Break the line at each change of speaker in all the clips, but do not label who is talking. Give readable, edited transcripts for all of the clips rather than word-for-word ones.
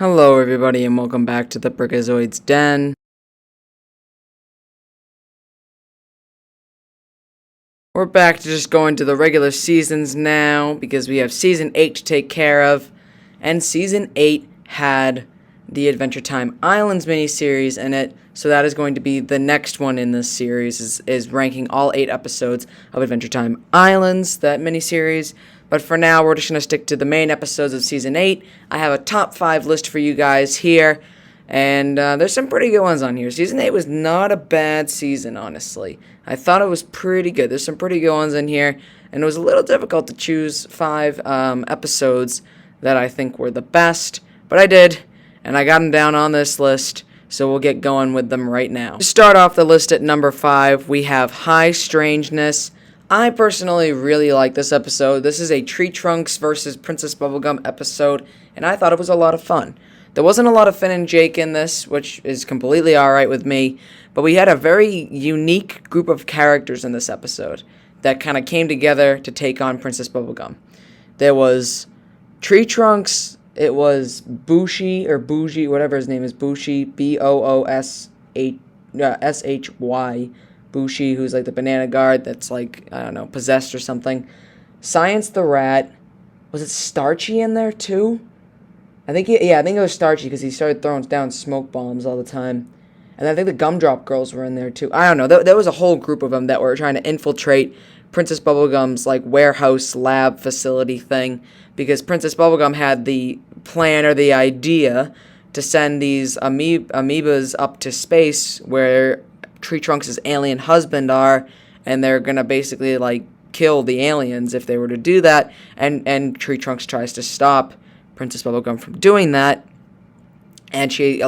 Hello everybody and welcome back to the Brickazoid's Den. We're back to just going to the regular seasons now because we have Season 8 to take care of. And Season 8 had the Adventure Time Islands Miniseries in it, so that is going to be the next one in this series, is ranking all 8 episodes of Adventure Time Islands, that miniseries. But for now, we're just going to stick to the main episodes of Season 8. I have a top 5 list for you guys here, and there's some pretty good ones on here. Season 8 was not a bad season, honestly. I thought it was pretty good. There's some pretty good ones in here, and it was a little difficult to choose 5 episodes that I think were the best, but I did, and I got them down on this list, so we'll get going with them right now. To start off the list at number 5, we have High Strangeness. I personally really like this episode. This is a Tree Trunks versus Princess Bubblegum episode, and I thought it was a lot of fun. There wasn't a lot of Finn and Jake in this, which is completely alright with me, but we had a very unique group of characters in this episode that kind of came together to take on Princess Bubblegum. There was Tree Trunks, it was Bushi, or Bougie, whatever his name is, Bushi, B-O-O-S-H-Y, Bushi, who's like the banana guard that's like, I don't know, possessed or something. Science the Rat. Was it Starchy in there too? I think it was Starchy because he started throwing down smoke bombs all the time. And I think the Gumdrop Girls were in there too. I don't know. There was a whole group of them that were trying to infiltrate Princess Bubblegum's like warehouse lab facility thing, because Princess Bubblegum had the plan or the idea to send these amoebas up to space where Tree Trunks' alien husband are, and they're gonna basically like kill the aliens if they were to do that, and Tree Trunks tries to stop Princess Bubblegum from doing that, and she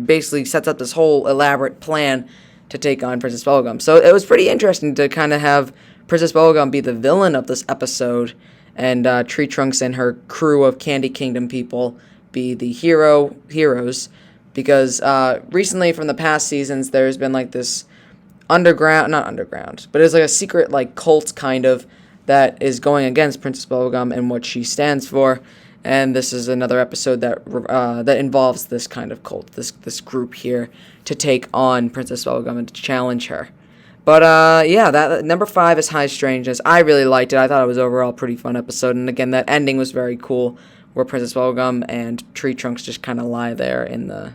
basically sets up this whole elaborate plan to take on Princess Bubblegum. So it was pretty interesting to kind of have Princess Bubblegum be the villain of this episode, and Tree Trunks and her crew of Candy Kingdom people be the heroes. Because recently from the past seasons, there's been like this not underground, but it's like a secret like cult kind of that is going against Princess Bubblegum and what she stands for. And this is another episode that involves this kind of cult, this group here, to take on Princess Bubblegum and to challenge her. But yeah, that number 5 is High Strangeness. I really liked it. I thought it was overall a pretty fun episode, and again, that ending was very cool, where Princess Bubblegum and Tree Trunks just kind of lie there in the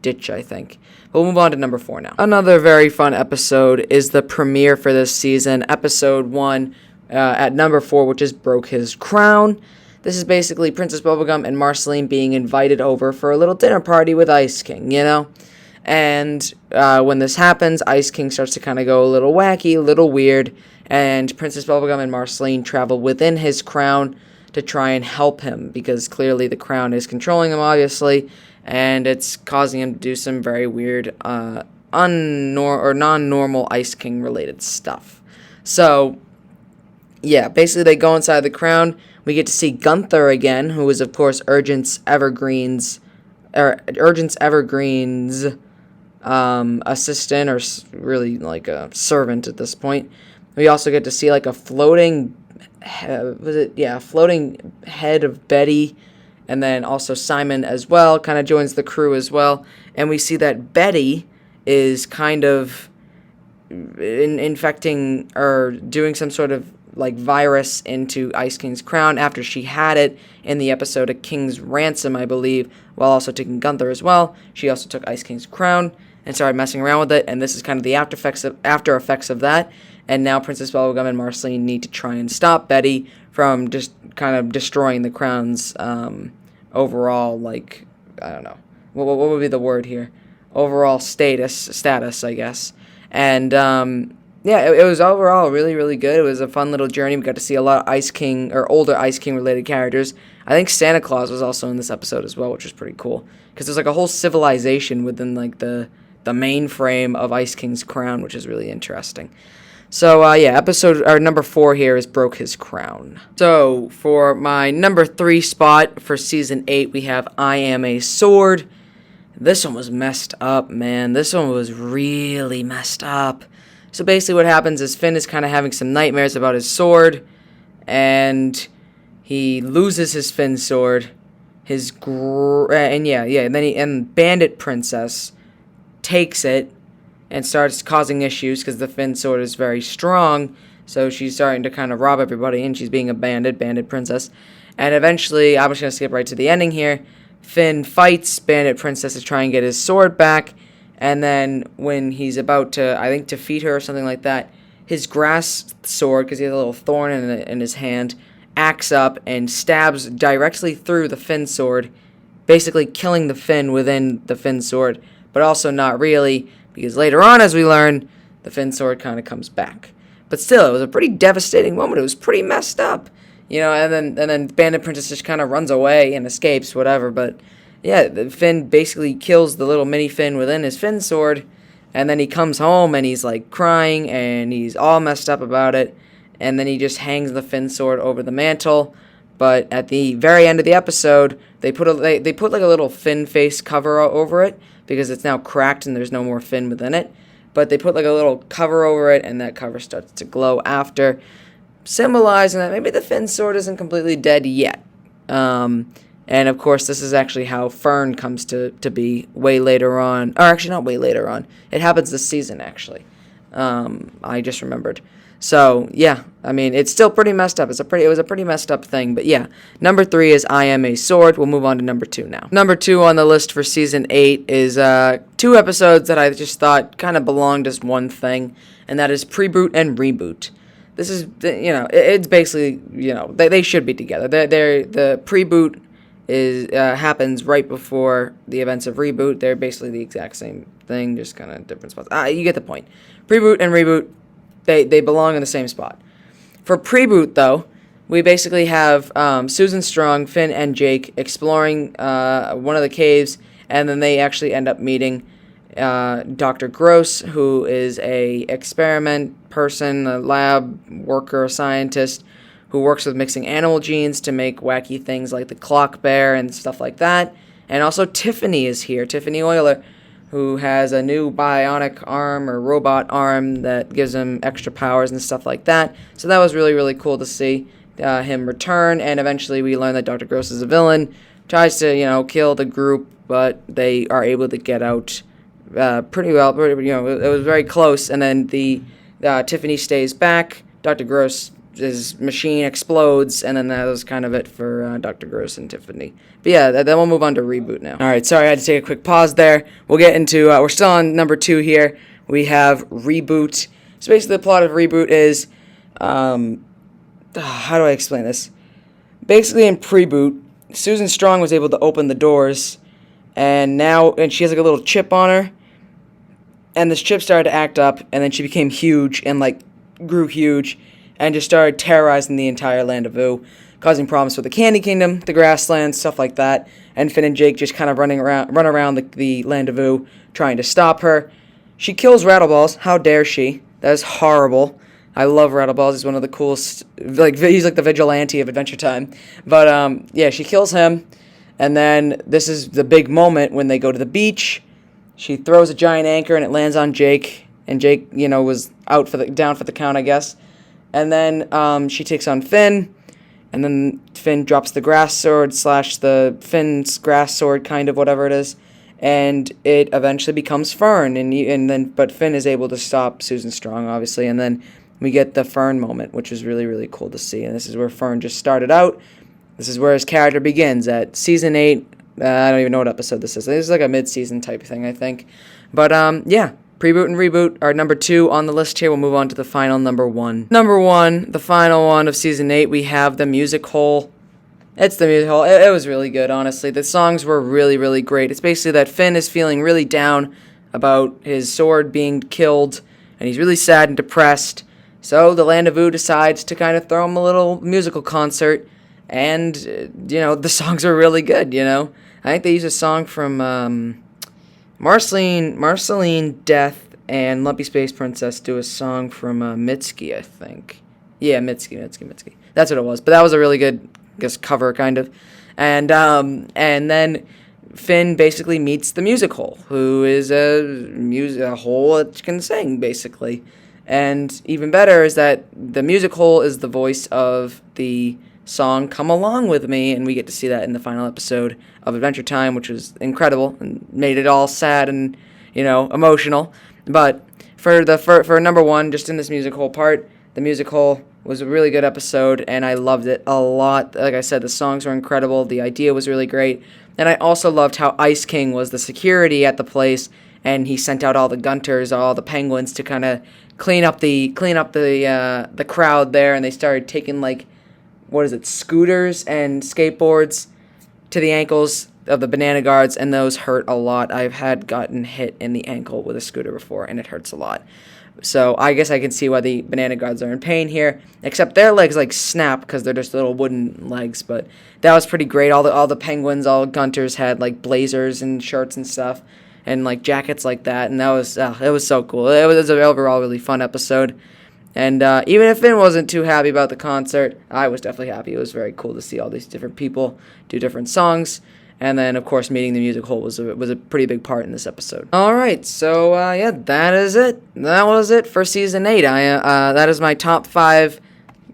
ditch, I think. But we'll move on to number 4 now. Another very fun episode is the premiere for this season, episode 1, at number 4, which is Broke His Crown. This is basically Princess Bubblegum and Marceline being invited over for a little dinner party with Ice King, you know? And when this happens, Ice King starts to kind of go a little wacky, a little weird, and Princess Bubblegum and Marceline travel within his crown to try and help him, because clearly the crown is controlling him, obviously, and it's causing him to do some very weird, non-normal Ice King related stuff. So, yeah, basically they go inside the crown. We get to see Gunther again, who is, of course, Urgent's Evergreen's assistant, or really like a servant at this point. We also get to see like a floating head of Betty, and then also Simon as well kind of joins the crew as well, and we see that Betty is kind of infecting or doing some sort of like virus into Ice King's crown after she had it in the episode A King's Ransom, I believe, while also taking Gunther as well. She also took Ice King's crown and started messing around with it, and this is kind of the after effects of that. And now Princess Bubblegum and Marceline need to try and stop Betty from just kind of destroying the crown's overall, like, I don't know, what would be the word here? Overall status, I guess. And yeah, it was overall really, really good. It was a fun little journey. We got to see a lot of Ice King, or older Ice King related characters. I think Santa Claus was also in this episode as well, which was pretty cool, because there's like a whole civilization within like the mainframe of Ice King's crown, which is really interesting. So, yeah, number 4 here is Broke His Crown. So, for my number 3 spot for Season 8, we have I Am a Sword. This one was messed up, man. This one was really messed up. So, basically what happens is Finn is kind of having some nightmares about his sword, and he loses his Finn sword, and Bandit Princess takes it and starts causing issues because the Finn sword is very strong. So she's starting to kind of rob everybody, and she's being a bandit princess. And eventually, I'm just going to skip right to the ending here. Finn fights Bandit Princess to try and get his sword back. And then when he's about to, I think, defeat her or something like that, his grass sword, because he has a little thorn in his hand, acts up and stabs directly through the Finn sword, basically killing the Finn within the Finn sword, but also not really, because later on, as we learn, the Finn sword kind of comes back. But still, it was a pretty devastating moment. It was pretty messed up, and then Bandit Princess just kind of runs away and escapes, whatever. But yeah, the Finn basically kills the little mini Finn within his Finn sword, and then he comes home and he's like crying and he's all messed up about it. And then he just hangs the Finn sword over the mantle. But at the very end of the episode, they put like a little Finn face cover over it because it's now cracked and there's no more Finn within it. But they put like a little cover over it, and that cover starts to glow after, symbolizing that maybe the Finn sword isn't completely dead yet. And of course, this is actually how Fern comes to be way later on. Or actually, not way later on. It happens this season, actually. I just remembered. So, yeah, I mean, it's still pretty messed up. It was a pretty messed up thing. But yeah, number 3 is I Am a Sword. We'll move on to number 2 now. Number 2 on the list for season 8 is 2 episodes that I just thought kind of belonged as one thing, and that is Preboot and Reboot. This is, it's basically, they should be together. The Preboot happens right before the events of Reboot. They're basically the exact same thing, just kind of different spots. You get the point. Preboot and Reboot, they belong in the same spot. For Preboot, though, we basically have Susan Strong, Finn, and Jake exploring one of the caves, and then they actually end up meeting Dr. Gross, who is a experiment person, a lab worker, a scientist, who works with mixing animal genes to make wacky things like the clock bear and stuff like that. And also Tiffany is here, Tiffany Euler, who has a new bionic arm or robot arm that gives him extra powers and stuff like that. So that was really, really cool to see him return. And eventually we learn that Dr. Gross is a villain, tries to, kill the group, but they are able to get out pretty well. It was very close. And then Tiffany stays back. Dr. Gross's machine explodes, and then that was kind of it for Dr. Gross and Tiffany. But yeah, then we'll move on to Reboot now. All right, sorry I had to take a quick pause there. We'll get into, we're still on number 2 here. We have Reboot. So basically the plot of Reboot is, how do I explain this? Basically in Preboot, Susan Strong was able to open the doors, and she has like a little chip on her, and this chip started to act up, and then she became huge and like grew huge, and just started terrorizing the entire land of Vu, causing problems for the Candy Kingdom, the Grasslands, stuff like that. And Finn and Jake just kind of run around the land of Vu, trying to stop her. She kills Rattleballs. How dare she? That is horrible. I love Rattleballs. He's one of the coolest. He's like the vigilante of Adventure Time. But yeah, she kills him, and then this is the big moment when they go to the beach. She throws a giant anchor, and it lands on Jake. And Jake, was down for the count, I guess. And then she takes on Finn, and then Finn drops the grass sword / the Finn's grass sword, kind of, whatever it is, and it eventually becomes Fern, but Finn is able to stop Susan Strong, obviously, and then we get the Fern moment, which is really, really cool to see, and this is where Fern just started out. This is where his character begins, at Season 8, I don't even know what episode this is. This is like a mid-season type thing, I think. But, yeah. Preboot and Reboot are number 2 on the list here. We'll move on to the final number 1. Number 1, the final one of Season 8, we have The Music Hole. It's The Music Hole. It was really good, honestly. The songs were really, really great. It's basically that Finn is feeling really down about his sword being killed, and he's really sad and depressed. So the Land of Vu decides to kind of throw him a little musical concert, and, the songs are really good, I think they use a song from... Marceline Death and Lumpy Space Princess do a song from Mitski, I think. Yeah, Mitski. That's what it was. But that was a really good, cover, kind of. And then Finn basically meets the music hole, who is a hole that can sing, basically. And even better is that the music hole is the voice of the song "Come Along With Me," and we get to see that in the final episode of Adventure Time, which was incredible and made it all sad and, emotional. But for number one, just in this music hole part, the music hole was a really good episode, and I loved it a lot. Like I said, the songs were incredible, the idea was really great, and I also loved how Ice King was the security at the place, and he sent out all the Gunters, all the penguins, to kind of clean up the crowd there, and they started taking scooters and skateboards to the ankles of the banana guards, and those hurt a lot. I've had gotten hit in the ankle with a scooter before, and it hurts a lot. So I guess I can see why the banana guards are in pain here, except their legs snap because they're just little wooden legs. But that was pretty great. All the penguins, all Gunters had blazers and shirts and stuff, and jackets like that, and that was it was so cool. It was an overall really fun episode. And even if Finn wasn't too happy about the concert, I was definitely happy. It was very cool to see all these different people do different songs. And then, of course, meeting the music hole was a pretty big part in this episode. All right, so that is it. That was it for season 8. That is my top 5,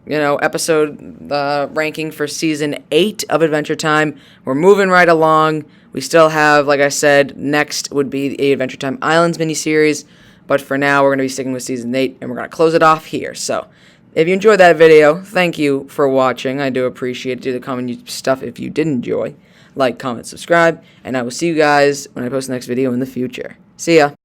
episode ranking for season 8 of Adventure Time. We're moving right along. We still have, like I said, next would be the Adventure Time Islands Miniseries. But for now, we're going to be sticking with season 8, and we're going to close it off here. So, if you enjoyed that video, thank you for watching. I do appreciate it. Do the comment stuff if you did enjoy. Like, comment, subscribe, and I will see you guys when I post the next video in the future. See ya!